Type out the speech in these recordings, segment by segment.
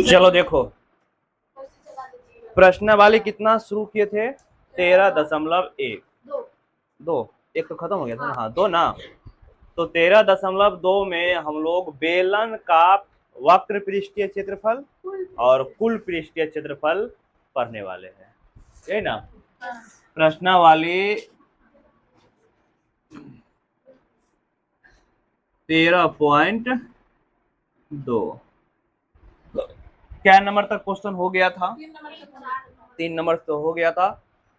चलो देखो, प्रश्नावली कितना शुरू किए थे? 13.1। दो, एक तो खत्म हो गया था ना, हाँ 2 ना। तो 13.2 में हम लोग बेलन का वक्र पृष्ठीय क्षेत्रफल और कुल पृष्ठीय क्षेत्रफल पढ़ने वाले हैं, यही ना। प्रश्नावली 13.2 क्या नंबर तक क्वेश्चन हो गया था? 3 नंबर तो हो गया था।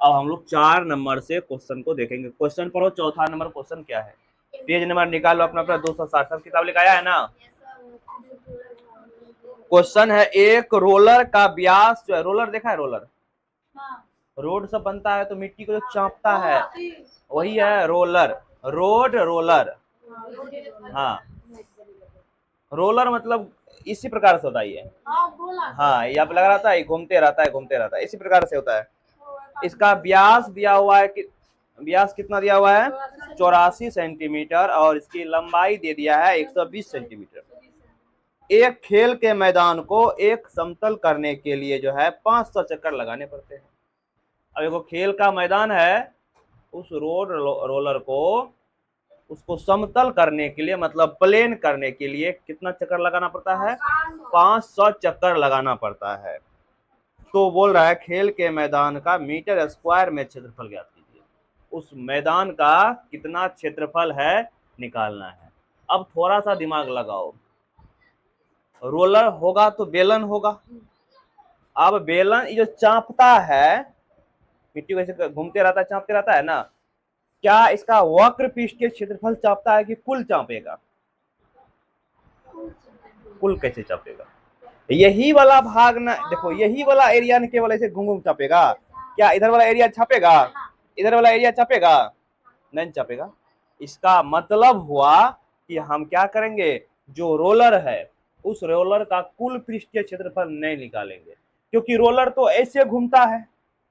अब हम लोग 4 नंबर से क्वेश्चन को देखेंगे। क्वेश्चन पढ़ो, चौथा नंबर क्वेश्चन क्या है? पेज नंबर निकालो अपना अपना, 260 सब किताब लिखाया है ना। क्वेश्चन है, एक रोलर का व्यास जो है, रोलर देखा है रोलर? रोड सब बनता है तो मिट्टी को जो चापता है वही है रोलर, रोड रोलर। हाँ, रोलर मतलब इसी प्रकार से होता है ये। हाँ, यहाँ पे लगा रहता है, घूमते रहता है घूमते रहता है, इसी प्रकार से होता है। इसका व्यास दिया हुआ है कि व्यास कितना दिया हुआ है? 84 सेंटीमीटर, और इसकी लंबाई दे दिया है 120 सेंटीमीटर। एक खेल के मैदान को एक समतल करने के लिए जो है 500 चक्कर लगाने पड़ते हैं। अब देखो, खेल का मैदान है, उस रोड रोलर को उसको समतल करने के लिए, मतलब प्लेन करने के लिए कितना चक्कर लगाना पड़ता है? 500 चक्कर लगाना पड़ता है। तो बोल रहा है खेल के मैदान का मीटर स्क्वायर में क्षेत्रफल ज्ञात कीजिए। उस मैदान का कितना क्षेत्रफल है निकालना है। अब थोड़ा सा दिमाग लगाओ, रोलर होगा तो बेलन होगा। अब बेलन ये जो चापता है, मिट्टी को ऐसे घूमते रहता है, चापते रहता है ना, क्या इसका वक्र पृष्ठ के क्षेत्रफल चापता है कि कुल चापेगा? कुल कैसे चापेगा? यही वाला भाग ना, देखो यही वाला एरिया ने केवल ऐसे घूम घूम चापेगा क्या? इधर वाला एरिया छापेगा? इधर वाला एरिया छापेगा? नहीं छापेगा। इसका मतलब हुआ कि हम क्या करेंगे, जो रोलर है उस रोलर का कुल पृष्ठीय क्षेत्रफल नहीं निकालेंगे, क्योंकि रोलर तो ऐसे घूमता है।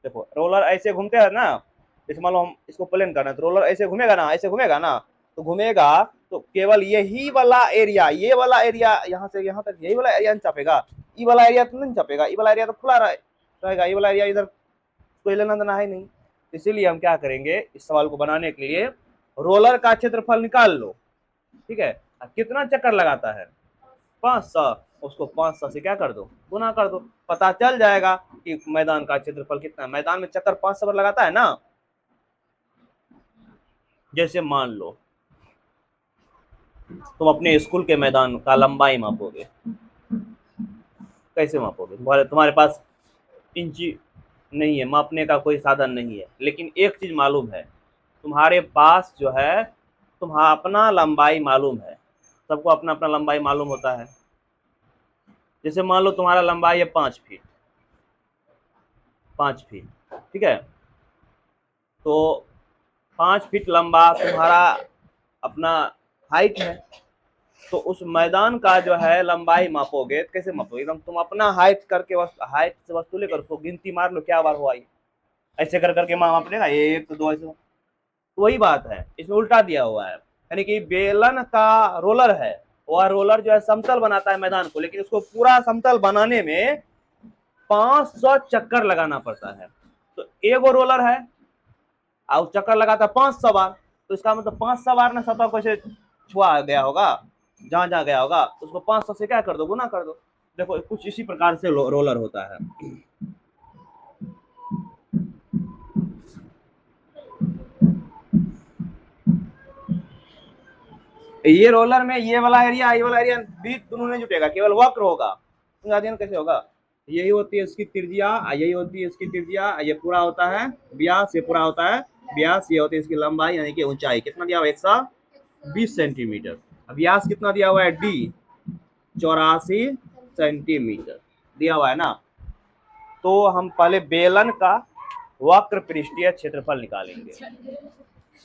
देखो रोलर ऐसे घूमते हैं ना, जैसे मान लो हम इसको प्लेन करना है तो रोलर ऐसे घूमेगा ना, ऐसे घूमेगा ना, तो घूमेगा तो केवल यही वाला एरिया, ये वाला एरिया यहाँ से यहाँ तक, यही वाला एरिया चापेगा। ये वाला एरिया तो नहीं चापेगा, ये वाला एरिया तो खुला रहेगा, ये वाला एरिया इधर कोई लेना देना है नहीं। इसीलिए हम क्या करेंगे, इस सवाल को बनाने के लिए रोलर का क्षेत्रफल निकाल लो, ठीक है। कितना चक्कर लगाता है? 500। उसको 500 से क्या कर दो, गुना कर दो, पता चल जाएगा कि मैदान का क्षेत्रफल कितना है। मैदान में चक्कर 500 बार लगाता है ना। जैसे मान लो तुम अपने स्कूल के मैदान का लंबाई मापोगे, कैसे मापोगे? तुम्हारे पास इंची नहीं है, मापने का कोई साधन नहीं है, लेकिन एक चीज मालूम है, तुम्हारे पास जो है तुम्हारा अपना लंबाई मालूम है। सबको अपना अपना लंबाई मालूम होता है। जैसे मान लो तुम्हारा लंबाई है 5 फीट, 5 फीट, ठीक है। तो 5 फीट लंबा तुम्हारा अपना हाइट है। तो उस मैदान का जो है लंबाई मापोगे, कैसे मापोगे? एकदम तुम अपना हाइट करके, हाइट से वस्तु लेकर उसको गिनती मार लो, क्या बार हुआ ये, ऐसे कर करके माप लेगा, ये 1 तो 2 ऐसे। तो वही बात है, इसमें उल्टा दिया हुआ है, यानी कि बेलन का रोलर है, वह रोलर जो है समतल बनाता है मैदान को, लेकिन उसको पूरा समतल बनाने में 500 चक्कर लगाना पड़ता है। तो एगो रोलर है और चक्कर लगाता है 500 बार, तो इसका मतलब 500 बार ना सतह को छुआ गया होगा, जहां जहां गया होगा उसको 500 से क्या कर दो, गुना कर दो। देखो कुछ इसी प्रकार से रोलर होता है। ये रोलर में ये वाला एरिया बीच दोनों नहीं जुटेगा, केवल वक्र होगा। कैसे होगा? यही होती है इसकी त्रिज्या, यही होती है इसकी त्रिज्या, ये पूरा होता है व्यास, ये पूरा होता है व्यास, ये होती है इसकी लंबाई यानी कि ऊंचाई। कितना दिया हुआ? 120 सेंटीमीटर। व्यास कितना दिया हुआ है? डी 84 सेंटीमीटर दिया हुआ है ना। तो हम पहले बेलन का वक्र पृष्ठीय क्षेत्रफल निकालेंगे।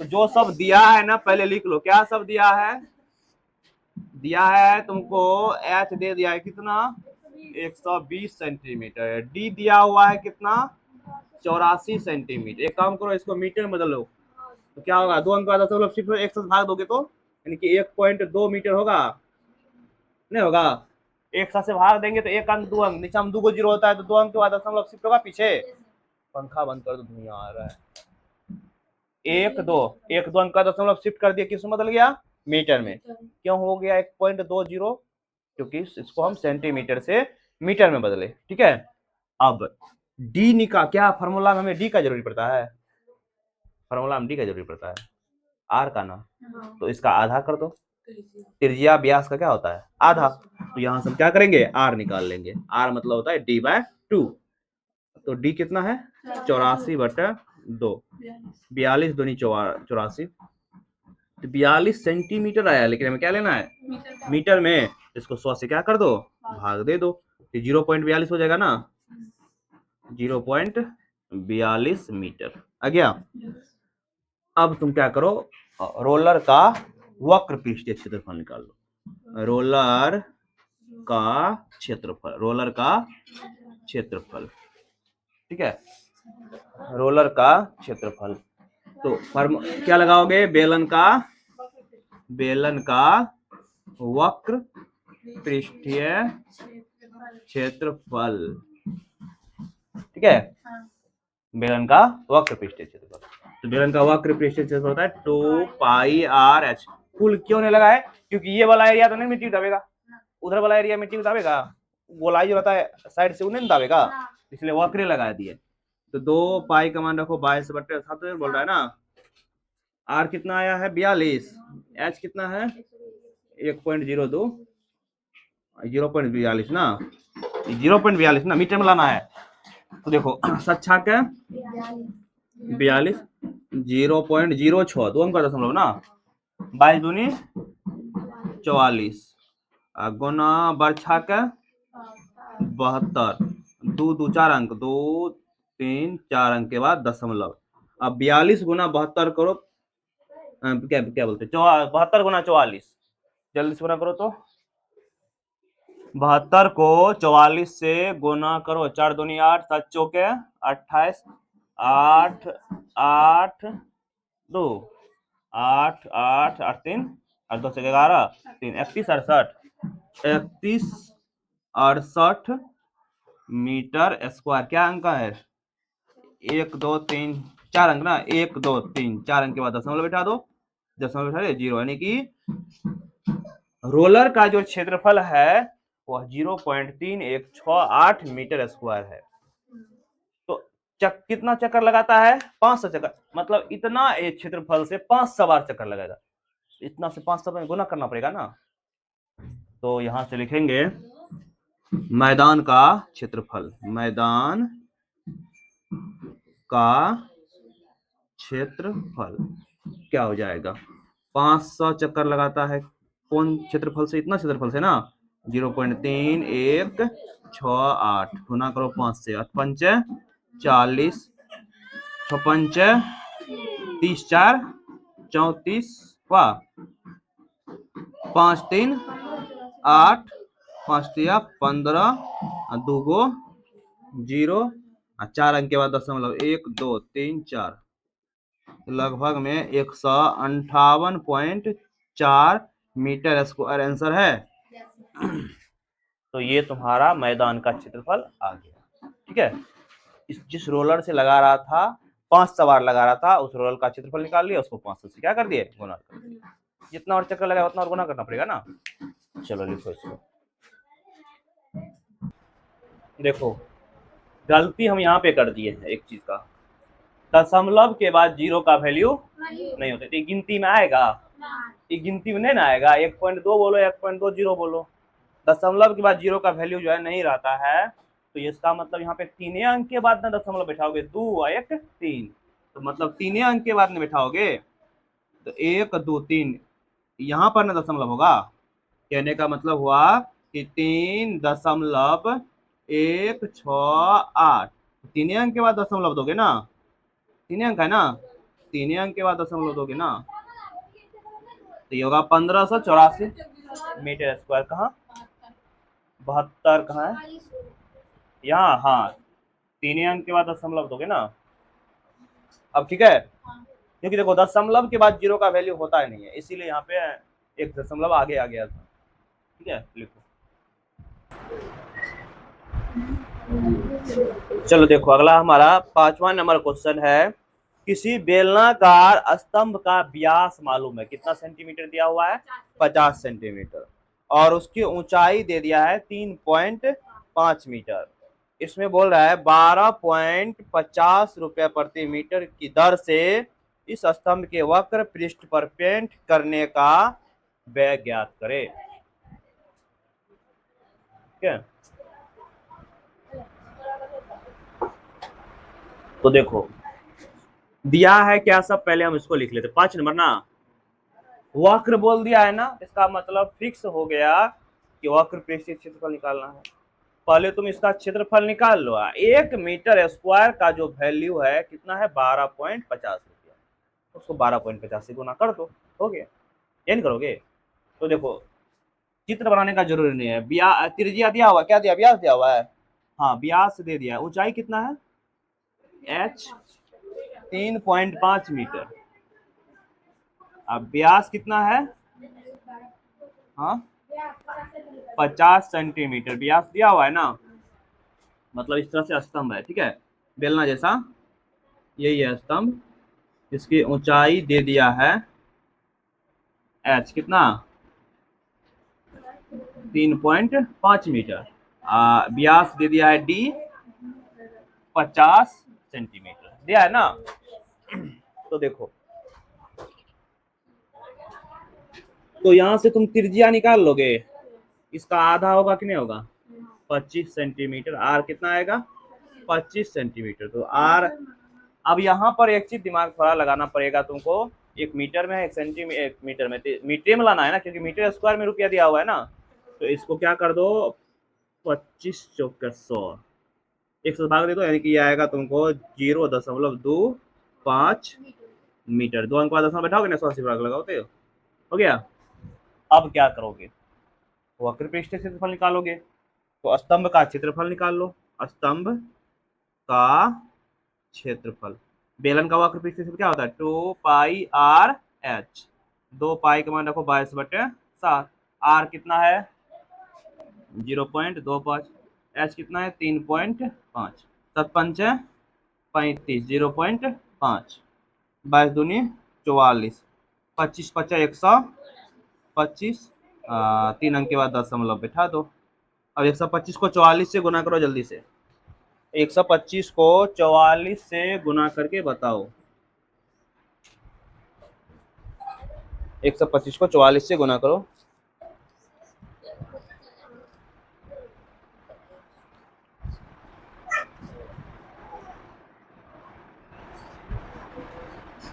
तो जो सब दिया है ना पहले लिख लो, क्या सब दिया है? दिया है तुमको एच दे दिया है कितना? 120 सेंटीमीटर। डी दिया हुआ है कितना? 84 सेंटीमीटर। एक काम करो, इसको मीटर में बदलो तो क्या होगा? 2 अंक का सब सिर्फ 1 से भाग दोगे तो यानी कि 1.2 मीटर होगा, नहीं होगा? एक साथ से भाग देंगे तो एक अंक दो अंक, नीचे हम 2 को 0 होता है तो 2 अंक के बाद दशमलव शिफ्ट होगा पीछे। पंखा बंद कर दो, धुआं आ रहा है। 1 2 अंक का दशमलव शिफ्ट कर दिया, किस में बदल गया? मीटर में। क्यों हो गया 1.20? क्योंकि इसको हम सेंटीमीटर से मीटर में बदले। ठीक है, अब डी निकाल, क्या फॉर्मूला में हमें डी का जरूरी पड़ता है? फॉर्मूला में डी का जरूरी पड़ता है, आर का ना, तो इसका आधा कर दो। त्रिज्या व्यास का क्या होता है? आधा। तो यहां से हम क्या करेंगे? आर निकाल लेंगे। आर मतलब होता है d/2। तो डी कितना है? 84/2। 42 दूनी 84, तो 42 सेंटीमीटर आया, लेकिन हमें क्या लेना है? मीटर में। इसको 100 से क्या कर दो? भाग दे दो, तो 0.42 हो जाएगा ना, 0.42 मीटर आ गया। अब तुम क्या करो, रोलर का वक्र पृष्ठीय क्षेत्रफल निकाल लो। रोलर का क्षेत्रफल, रोलर का क्षेत्रफल, ठीक है, रोलर का क्षेत्रफल। तो क्या लगाओगे? बेलन का वक्र पृष्ठीय क्षेत्रफल, ठीक है, बेलन का वक्र पृष्ठीय क्षेत्रफल। तो बेलन का वक्र पृष्ठीय क्षेत्रफल होता है 2πr/h। कुल क्यों नहीं लगाए? क्योंकि ये वाला एरिया तो नहीं मिट्टी दाबेगा, उधर वाला एरिया मिट्टी दाबेगा, गोलाई जो रहता है साइड से वो नहीं दाबेगा, इसलिए वक्र लगा दिए। तो 2 का मान रखो 22/7 बोल रहा है ना। आर कितना आया है? 42। एच कितना है? 1.02, 0.42 ना, 0.42 ना, मीटर में लाना है। तो देखो सच्छा के 42, 0.06, 2 अंक का दशमलव ना, 22 दूनी 44, गुना बरछा के 72, 2 2 4 अंक, 2 3 4 अंक के बाद दशमलव। अब 42 गुना 72 करो, क्या बोलते, 72 गुना 44, जल्दी से गुना करो तो 72 को 44 से गुना करो, 4 दूनी 8, 7 चौके 28, 8 8 2, 8 8 8 3 और 2 से 11, 3 31 68 68 मीटर स्क्वायर। क्या अंक है? 1 2 3 4 अंक ना, 1 2 3 4 अंक के बाद दशमलव बैठा दो, दशमलव बैठा दे 0, यानी कि रोलर का जो क्षेत्रफल है वह 0.3168 मीटर स्क्वायर है। तो कितना चक्कर लगाता है? 500 चक्कर, मतलब इतना एक क्षेत्रफल से 500 बार चक्कर लगाएगा। इतना से 500 में गुना करना पड़ेगा ना। तो यहां से लिखेंगे मैदान का क्षेत्रफल, मैदान का क्षेत्रफल क्या हो जाएगा? 500 चक्कर लगाता है कौन क्षेत्रफल से? इतना क्षेत्रफल से ना, 0.3168 गुना करो 5 से, 8 पंचे 40, 6 पंचे 30, 4 34, 5 3 8, 5 3 15, 2 गो 0, 4 अंक के बाद दशमलव, 1 2 3 4, लगभग में 158.4 मीटर स्क्वायर आंसर है। तो ये तुम्हारा मैदान का क्षेत्रफल आ गया। ठीक है, जिस रोलर से लगा रहा था 500 बार लगा रहा था, उस रोलर का क्षेत्रफल निकाल लिया, उसको 500 से क्या कर दिए? गुना कर दिया। जितना और चक्कर लगा उतना और गुना करना पड़ेगा ना। चलो लिखो इसको। देखो गलती हम यहाँ पे कर दिए हैं एक चीज का, दशमलव के बाद 0 का वैल्यू नहीं होता, तो गिनती में आएगा? ये गिनती में नहीं ना आएगा। 1.2 बोलो, 1.20 बोलो, दशमलव के बाद 0 का वैल्यू जो है नहीं रहता है, तो इसका मतलब यहाँ पे 3 अंक के बाद ना दशमलव बैठाओगे, 2 1 3, तो मतलब 3 अंक के बाद में बैठाओगे तो 1 2 3, यहाँ पर ना दशमलव होगा। कहने का मतलब हुआ कि 3.168, 3 अंक के बाद दशमलव दोगे ना, 3 अंक है ना, 3 अंक के बाद दशमलव दोगे ना, तो ये होगा 1584 मीटर स्क्वायर। कहाँ? 72 कहाँ है? यहाँ, हाँ, 3 अंक के बाद दशमलव दोगे ना। अब ठीक है, क्योंकि देखो दशमलव के बाद 0 का वैल्यू होता ही नहीं है, इसीलिए यहाँ पे एक दशमलव आगे आ गया था। ठीक है, लिखो चलो देखो अगला हमारा 5वां नंबर क्वेश्चन है, किसी बेलनाकार स्तंभ का व्यास मालूम है, कितना सेंटीमीटर दिया हुआ है, 50 सेंटीमीटर, और उसकी ऊंचाई दे दिया है 3.5 मीटर। इसमें बोल रहा है 12.50 रुपये प्रति मीटर की दर से इस स्तंभ के वक्र पृष्ठ पर पेंट करने का व्यय ज्ञात करे। ठीक है, तो देखो दिया है क्या सब, पहले हम इसको लिख लेते। 5 नंबर ना, वक्र बोल दिया है ना, इसका मतलब फिक्स हो गया कि वक्र पृष्ठीय क्षेत्रफल निकालना है। पहले तुम इसका क्षेत्रफल निकाल लो। 1 मीटर स्क्वायर का जो वैल्यू है कितना है, 12.50 रुपया। उसको 12.50 से गुना कर दो, हो गया। ये नहीं करोगे तो देखो चित्र बनाने का जरूरी नहीं है। त्रिज्या दिया हुआ, क्या दिया, व्यास दिया हुआ है, हाँ व्यास दे दिया है। ऊंचाई कितना है, h 3.5 मीटर। अब व्यास कितना है, हाँ 50 सेंटीमीटर व्यास दिया हुआ है ना, मतलब इस तरह से स्तंभ है। ठीक है, बेलना जैसा, यही है स्तंभ, इसकी ऊंचाई दे दिया है h कितना, 3.5 मीटर, व्यास दे दिया है d 50 सेंटीमीटर दिया है ना। तो देखो, तो यहां से तुम त्रिज्या निकाल लोगे, इसका आधा होगा कि नहीं होगा, 25 सेंटीमीटर। आर कितना आएगा, 25 सेंटीमीटर। तो आर, अब यहाँ पर एक चीज दिमाग थोड़ा लगाना पड़ेगा तुमको, एक मीटर में, एक सेंटीमीटर, एक मीटर में, मीटर में लाना है ना, क्योंकि मीटर स्क्वायर में रुपया दिया हुआ है ना। तो इसको क्या कर दो, 25 चौके 100, 100 भाग दे दो, यानी कि ये आएगा तुमको 0.25 मीटर। 2 अंक बाद दशमलव बैठाओगे ना, 100 से भाग लगाओगे, हो गया। अब क्या करोगे, वक्र पृष्ठीय क्षेत्रफल निकालोगे। तो स्तंभ का क्षेत्रफल निकाल लो, स्तंभ का क्षेत्रफल, बेलन का वक्र पृष्ठीय क्षेत्रफल क्या होता है, 2πr/h। 2 पाई का मान रखो 22/7। r कितना है 0.25, h कितना है 3.5, 7 पंच 35, 0.5, 22 दूनी 44, 25 पचा 125, 3 अंक के बाद दशमलव बैठा दो। अब 125 को 44 से गुना करो जल्दी से, 125 को 44 से गुना करके बताओ, 125 को 44 से गुना करो,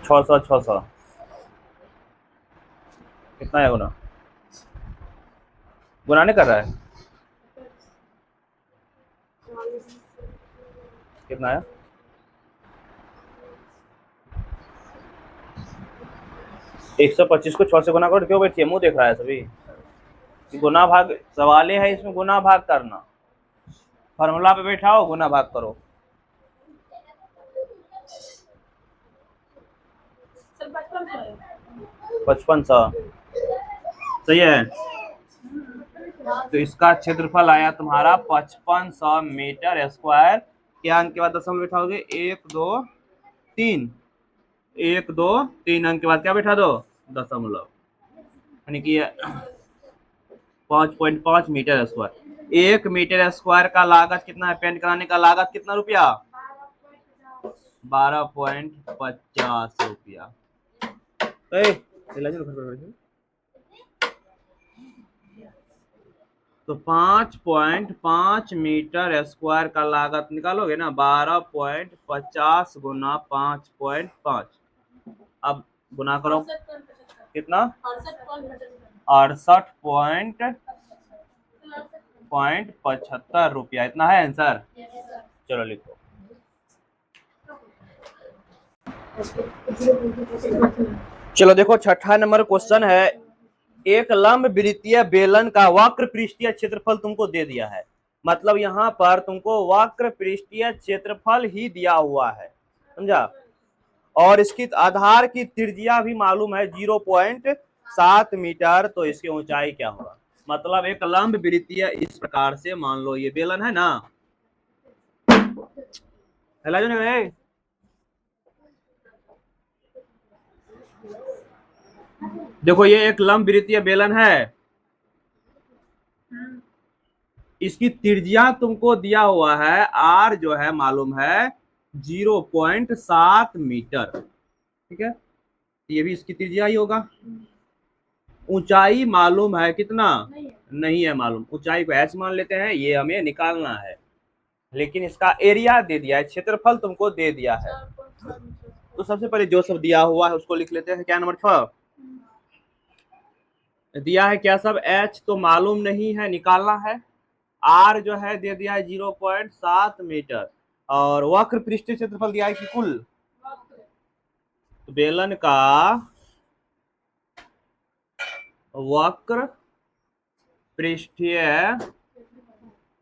छः सौ कितना है गुना, गुना नहीं कर रहा है, कितना है, एक 125 को 6 से गुना करो। क्यों बैठिए, मुंह देख रहा है सभी, गुना भाग सवाल है, इसमें गुना भाग करना, फार्मूला पे बैठाओ गुना भाग करो। 5500 सही है। तो इसका क्षेत्रफल आया तुम्हारा 5500 मीटर स्क्वायर। क्या अंक के बाद दशमलव बैठाओगे, 1 2 3, 1 2 3 अंक के बाद क्या बैठा दो, दशमलव, यानी कि 5.5 मीटर स्क्वायर। 1 मीटर स्क्वायर का लागत कितना है, पेंट कराने का लागत कितना रुपया, 12.50 रुपया। तो 5.5 मीटर स्क्वायर का लागत निकालोगे ना, 12.50 गुना 5.5, अब गुना करो कितना, 68.75 रुपया, इतना है आंसर। चलो लिखो, चलो देखो 6ठा नंबर क्वेश्चन है, एक लंब वृत्तीय बेलन का वक्र पृष्ठीय क्षेत्रफल तुमको दे दिया है, मतलब यहाँ पर तुमको वक्र पृष्ठीय क्षेत्रफल ही दिया हुआ है, समझा, और इसकी आधार की त्रिज्या भी मालूम है 0.7 मीटर। तो इसकी ऊंचाई क्या होगा, मतलब एक लंब वृत्तीय इस प्रकार से, मान लो ये बेलन है ना, हिला जो नहीं रहे। देखो ये एक लंब वृत्तीय बेलन है, इसकी त्रिज्या तुमको दिया हुआ है, आर जो है मालूम है 0.7 मीटर, ठीक है, ये भी इसकी त्रिज्या ही होगा। ऊंचाई मालूम है कितना, नहीं है मालूम, ऊंचाई को h मान लेते हैं, ये हमें निकालना है, लेकिन इसका एरिया दे दिया है, क्षेत्रफल तुमको दे दिया है। तो सबसे पहले जो सब दिया हुआ है उसको लिख लेते हैं। क्या नंबर 6 दिया है, क्या सब, h तो मालूम नहीं है, निकालना है। r जो है दे दिया है 0.7 मीटर, और वक्र पृष्ठीय क्षेत्रफल दिया है कि कुल, बेलन का वक्र पृष्ठीय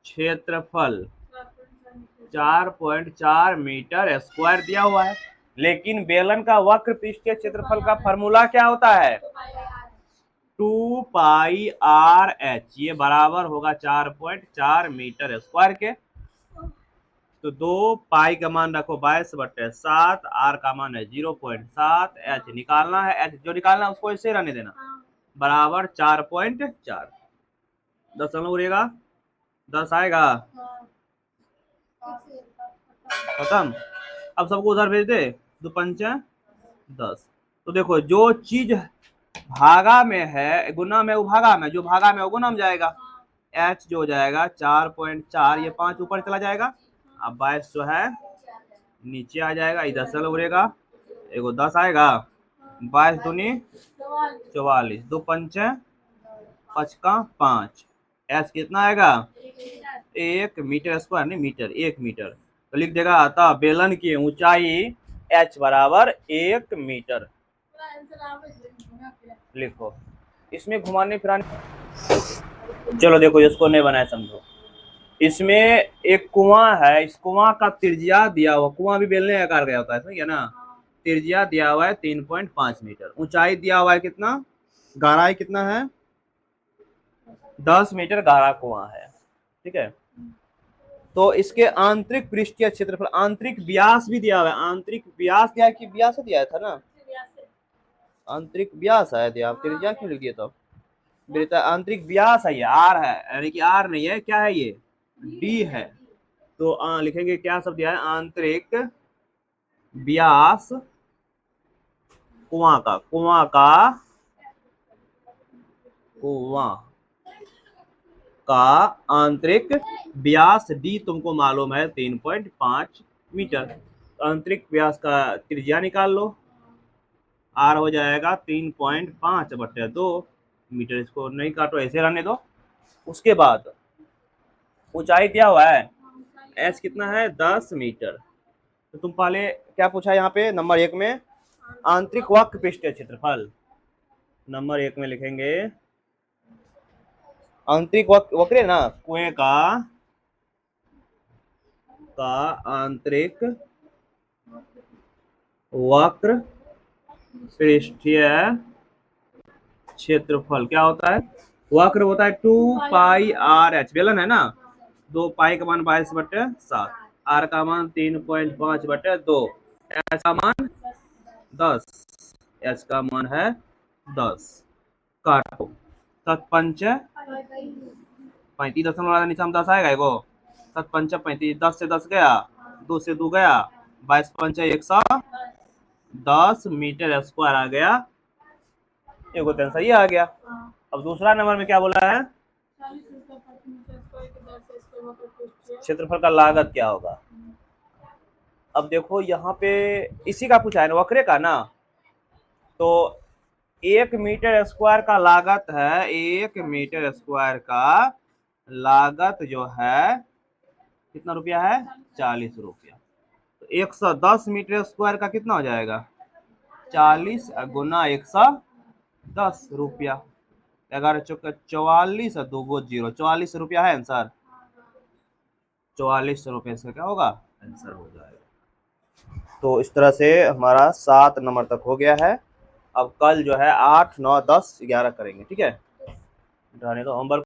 क्षेत्रफल 4.4 मीटर स्क्वायर दिया हुआ है, लेकिन बेलन का वक्र पृष्ठीय क्षेत्रफल का फॉर्मूला क्या होता है, 2 पाई आर एच, ये बराबर होगा 4.4 मीटर स्क्वायर के। तो 2 पाई का मान रखो 22/7, आर का मान है 0.7, एच निकालना है, एच जो निकालना है उसको ऐसे रहने देना, बराबर 4.4, 10 उड़ेगा, 10 आएगा, खत्म। अब सबको उधर भेज दे, 2 पंचे 10। तो देखो जो चीज भागा में है, गुना में वो भागा में, जो भागा में वो गुना में जाएगा, h जो हो जाएगा 4.4, ये 5 ऊपर चला जाएगा, अब 22 जो है नीचे आ जाएगा, इधर से उड़ेगा, एगो 10 आएगा, 22 दूनी 44, 2 पंचे 5, h कितना आएगा, 1 मीटर स्क्वायर, नहीं मीटर, 1 मीटर, तो लिख देगा अतः बेलन की ऊंचाई h बराबर 1 मीटर। लिखो, इसमें घुमाने फिराने, चलो देखो इसको नहीं बनाया समझो, इसमें एक कुआं है, इस कुआं का त्रिज्या दिया हुआ, कुआं भी बेलने आकार का होता है, सही है ना, त्रिज्या दिया हुआ है 3.5 मीटर, ऊंचाई दिया हुआ है कितना, गहराई कितना है 10 मीटर गहरा कुआं है, ठीक है। तो इसके आंतरिक पृष्ठीय क्षेत्रफल, आंतरिक व्यास भी दिया हुआ है, आंतरिक व्यास दिया है कि व्यास दिया था ना, आंतरिक व्यास है दिया, त्रिज्या क्यों लिख दिया, तो बेटा आंतरिक व्यास है, ये आर है, यानी कि आर नहीं है, क्या है ये, डी है। तो लिखेंगे क्या सब दिया है, आंतरिक व्यास कुआं का, कुआं का आंतरिक व्यास डी तुमको मालूम है 3.5 मीटर, आंतरिक व्यास का त्रिज्या निकाल लो, आर हो जाएगा 3.5/2 मीटर, इसको नहीं काटो ऐसे रहने दो। उसके बाद ऊंचाई दिया हुआ है, एच कितना है 10 मीटर, तो तुम पहले क्या पूछा यहाँ पे नंबर 1 में, आंतरिक वक्र पृष्ठीय क्षेत्रफल, नंबर 1 में लिखेंगे आंतरिक वक्र ना, कुएं का आंतरिक वक्र पृष्ठीय क्षेत्रफल क्या होता है, वक्र होता है 2 पाई आर एच, बेलन है ना, 2 पाई का मान 22/7, आर का मान 3.5/2, एच का मान 10, एच का मान है 10, काटो 7 पंचे 35, 10 नीचे हम 10 आएगा, एगो 7 पंचे 35, 10 से 10 गया, 2 से 2 गया, 22 पंचे 110 मीटर स्क्वायर आ गया, एगो तो सही आ गया। अब दूसरा नंबर में क्या बोला है, क्षेत्रफल का लागत क्या होगा। अब देखो यहाँ पे इसी का पूछा है ना, वक्रे का ना, तो 1 मीटर स्क्वायर का लागत है, 1 मीटर स्क्वायर का लागत जो है कितना रुपया है, 40 रुपया, तो 110 मीटर स्क्वायर का कितना हो जाएगा, 40 गुना 110 रुपया, 11 चौका 44 और 2 0, 44 रुपया है आंसर, 44 रुपये से क्या होगा, आंसर हो जाएगा। तो इस तरह से हमारा 7 नंबर तक हो गया है। अब कल जो है 8, 9, 10, 11 करेंगे, ठीक है, रहने दो होमवर्क।